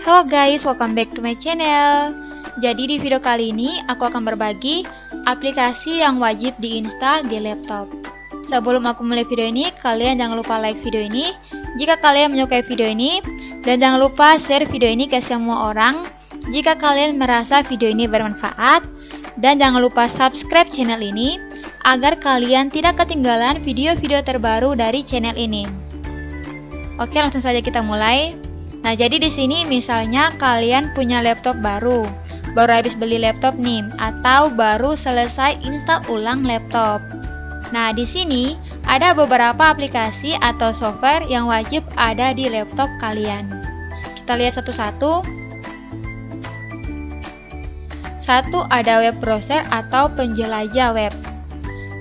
Halo guys, welcome back to my channel. Jadi di video kali ini aku akan berbagi aplikasi yang wajib diinstal di laptop. Sebelum aku mulai video ini, kalian jangan lupa like video ini jika kalian menyukai video ini, dan jangan lupa share video ini ke semua orang jika kalian merasa video ini bermanfaat, dan jangan lupa subscribe channel ini agar kalian tidak ketinggalan video-video terbaru dari channel ini. Oke, langsung saja kita mulai. Nah, jadi di sini misalnya kalian punya laptop baru habis beli laptop nih, atau baru selesai install ulang laptop. Nah, di sini ada beberapa aplikasi atau software yang wajib ada di laptop kalian. Kita lihat satu-satu. Satu, ada web browser atau penjelajah web.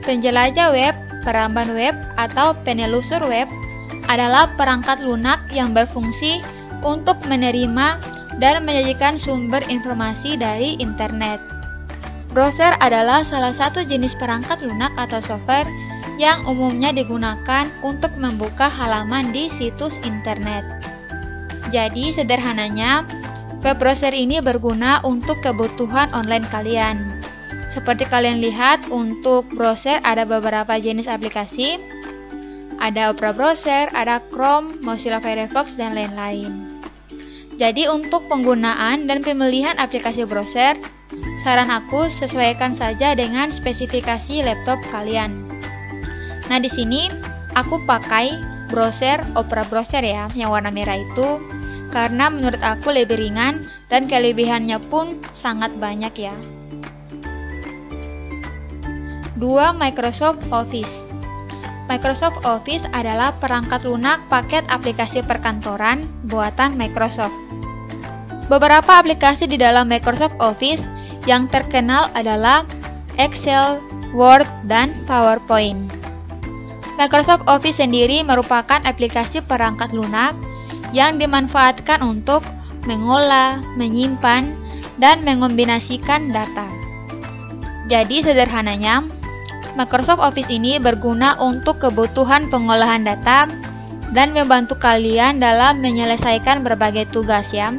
Penjelajah web, peramban web, atau penelusur web adalah perangkat lunak yang berfungsi untuk menerima dan menyajikan sumber informasi dari internet. Browser adalah salah satu jenis perangkat lunak atau software yang umumnya digunakan untuk membuka halaman di situs internet. Jadi sederhananya, web browser ini berguna untuk kebutuhan online kalian. Seperti kalian lihat, untuk browser ada beberapa jenis aplikasi. Ada Opera Browser, ada Chrome, Mozilla Firefox, dan lain-lain. Jadi untuk penggunaan dan pemilihan aplikasi browser, saran aku sesuaikan saja dengan spesifikasi laptop kalian. Nah, di sini aku pakai browser Opera Browser ya, yang warna merah itu, karena menurut aku lebih ringan dan kelebihannya pun sangat banyak ya. 2. Microsoft Office. Microsoft Office adalah perangkat lunak paket aplikasi perkantoran buatan Microsoft. Beberapa aplikasi di dalam Microsoft Office yang terkenal adalah Excel, Word, dan PowerPoint. Microsoft Office sendiri merupakan aplikasi perangkat lunak yang dimanfaatkan untuk mengolah, menyimpan, dan mengombinasikan data. Jadi sederhananya, Microsoft Office ini berguna untuk kebutuhan pengolahan data dan membantu kalian dalam menyelesaikan berbagai tugas ya,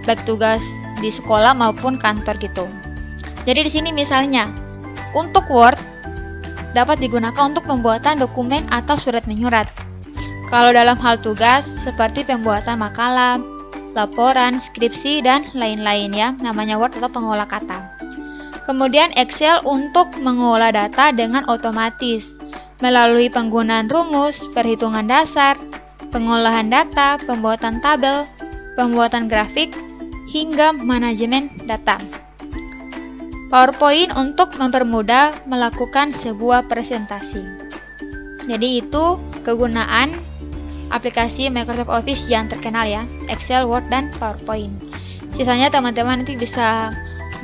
baik tugas di sekolah maupun kantor gitu. Jadi di sini misalnya, untuk Word dapat digunakan untuk pembuatan dokumen atau surat menyurat. Kalau dalam hal tugas seperti pembuatan makalah, laporan, skripsi, dan lain-lain ya, namanya Word atau pengolah kata. Kemudian Excel untuk mengolah data dengan otomatis melalui penggunaan rumus, perhitungan dasar, pengolahan data, pembuatan tabel, pembuatan grafik, hingga manajemen data. PowerPoint untuk mempermudah melakukan sebuah presentasi. Jadi itu kegunaan aplikasi Microsoft Office yang terkenal ya, Excel, Word, dan PowerPoint. Sisanya teman-teman nanti bisa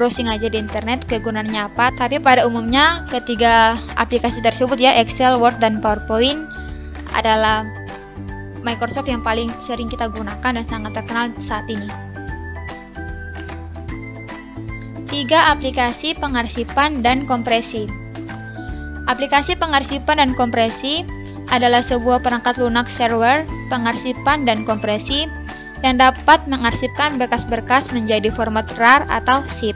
browsing aja di internet kegunaannya apa, tapi pada umumnya ketiga aplikasi tersebut ya, Excel, Word, dan PowerPoint adalah Microsoft yang paling sering kita gunakan dan sangat terkenal saat ini. 3. Aplikasi pengarsipan dan kompresi. Aplikasi pengarsipan dan kompresi adalah sebuah perangkat lunak server pengarsipan dan kompresi yang dapat mengarsipkan berkas-berkas menjadi format RAR atau ZIP.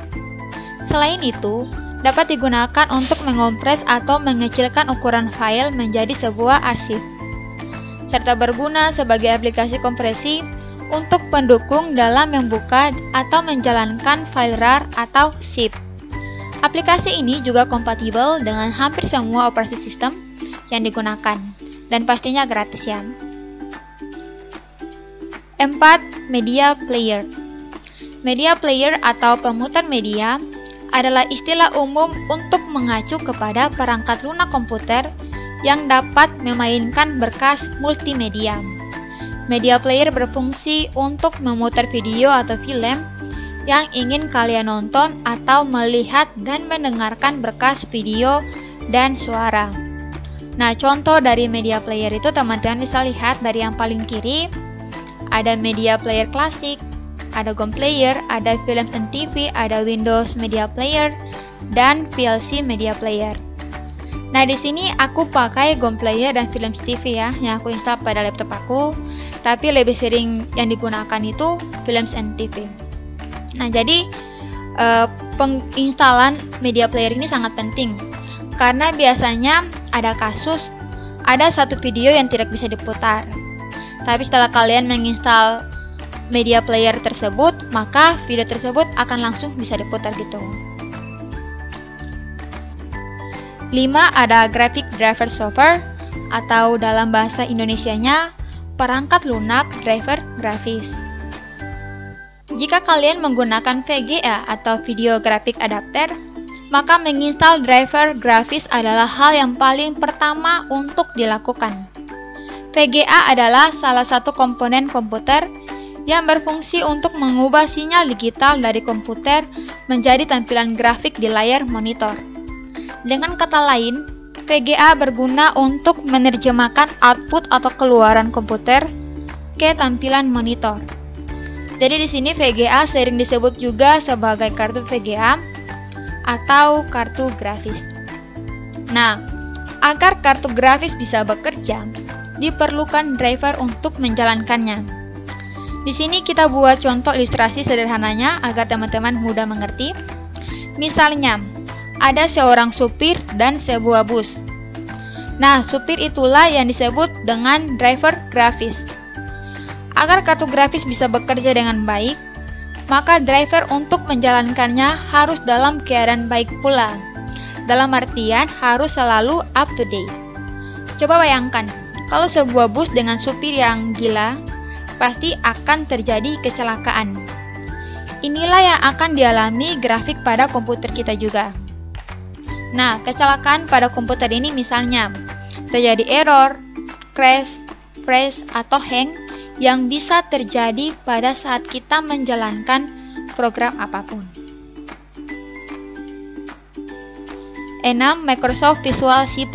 Selain itu, dapat digunakan untuk mengompres atau mengecilkan ukuran file menjadi sebuah arsip, serta berguna sebagai aplikasi kompresi untuk pendukung dalam membuka atau menjalankan file RAR atau ZIP. Aplikasi ini juga kompatibel dengan hampir semua operasi sistem yang digunakan, dan pastinya gratis ya. 4. Media Player. Media Player atau pemutar media adalah istilah umum untuk mengacu kepada perangkat lunak komputer yang dapat memainkan berkas multimedia. Media Player berfungsi untuk memutar video atau film yang ingin kalian nonton atau melihat dan mendengarkan berkas video dan suara. Nah, contoh dari media player itu teman-teman bisa lihat dari yang paling kiri. Ada media player klasik, ada GOM player, ada Films and TV, ada Windows Media Player, dan VLC Media Player. Nah, di sini aku pakai GOM Player dan Films TV ya, yang aku install pada laptop aku. Tapi lebih sering yang digunakan itu Films and TV. Nah, jadi penginstalan media player ini sangat penting karena biasanya ada kasus ada satu video yang tidak bisa diputar. Tapi setelah kalian menginstal media player tersebut, maka video tersebut akan langsung bisa diputar gitu. 5. Ada Graphic Driver Software atau dalam bahasa Indonesianya perangkat lunak driver grafis. Jika kalian menggunakan VGA atau Video Graphic Adapter, maka menginstal driver grafis adalah hal yang paling pertama untuk dilakukan. VGA adalah salah satu komponen komputer yang berfungsi untuk mengubah sinyal digital dari komputer menjadi tampilan grafik di layar monitor. Dengan kata lain, VGA berguna untuk menerjemahkan output atau keluaran komputer ke tampilan monitor. Jadi di sini VGA sering disebut juga sebagai kartu VGA atau kartu grafis. Nah, agar kartu grafis bisa bekerja, diperlukan driver untuk menjalankannya. Di sini kita buat contoh ilustrasi sederhananya agar teman-teman mudah mengerti. Misalnya, ada seorang supir dan sebuah bus. Nah, supir itulah yang disebut dengan driver grafis. Agar kartu grafis bisa bekerja dengan baik, maka driver untuk menjalankannya harus dalam keadaan baik pula. Dalam artian harus selalu up to date. Coba bayangkan, kalau sebuah bus dengan supir yang gila, pasti akan terjadi kecelakaan. Inilah yang akan dialami grafik pada komputer kita juga. Nah, kecelakaan pada komputer ini misalnya terjadi error, crash, freeze, atau hang yang bisa terjadi pada saat kita menjalankan program apapun. 6. Microsoft Visual C++.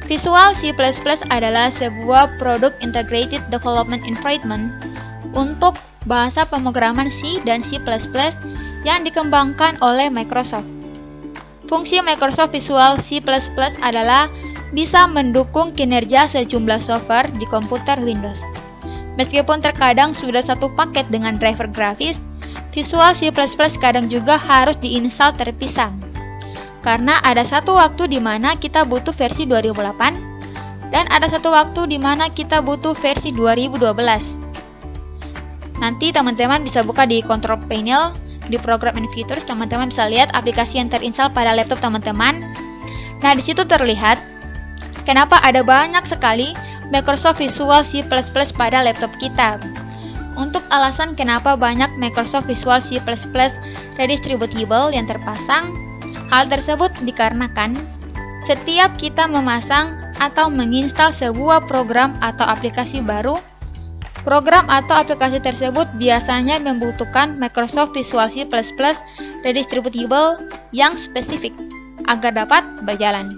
Visual C++ adalah sebuah produk Integrated Development Environment untuk bahasa pemrograman C dan C++ yang dikembangkan oleh Microsoft. Fungsi Microsoft Visual C++ adalah bisa mendukung kinerja sejumlah software di komputer Windows. Meskipun terkadang sudah satu paket dengan driver grafis, Visual C++ kadang juga harus diinstal terpisah. Karena ada satu waktu di mana kita butuh versi 2008 dan ada satu waktu di mana kita butuh versi 2012. Nanti teman-teman bisa buka di control panel di program and features, teman-teman bisa lihat aplikasi yang terinstall pada laptop teman-teman. Nah, di situ terlihat kenapa ada banyak sekali Microsoft Visual C++ pada laptop kita. Untuk alasan kenapa banyak Microsoft Visual C++ redistributable yang terpasang, hal tersebut dikarenakan setiap kita memasang atau menginstal sebuah program atau aplikasi baru, program atau aplikasi tersebut biasanya membutuhkan Microsoft Visual C++ redistributable yang spesifik agar dapat berjalan.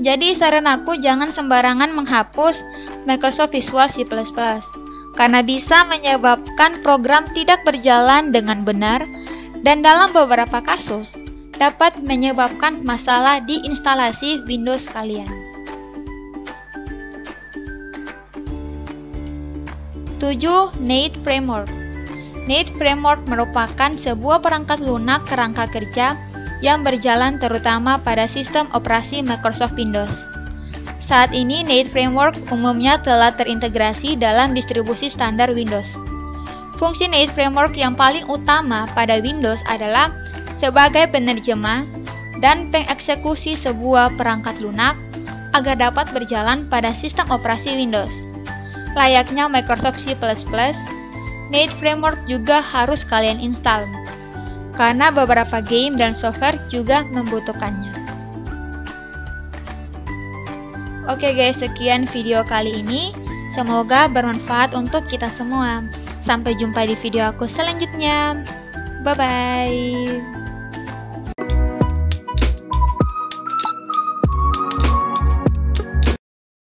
Jadi saran aku jangan sembarangan menghapus Microsoft Visual C++ karena bisa menyebabkan program tidak berjalan dengan benar dan dalam beberapa kasus dapat menyebabkan masalah di instalasi Windows kalian. 7. Neat Framework. Neat Framework merupakan sebuah perangkat lunak kerangka kerja yang berjalan terutama pada sistem operasi Microsoft Windows. Saat ini, Neat Framework umumnya telah terintegrasi dalam distribusi standar Windows. Fungsi Neat Framework yang paling utama pada Windows adalah sebagai penerjemah dan pengeksekusi sebuah perangkat lunak agar dapat berjalan pada sistem operasi Windows. Layaknya Microsoft C++, Neat Framework juga harus kalian install, karena beberapa game dan software juga membutuhkannya. Oke guys, sekian video kali ini. Semoga bermanfaat untuk kita semua. Sampai jumpa di video aku selanjutnya. Bye-bye.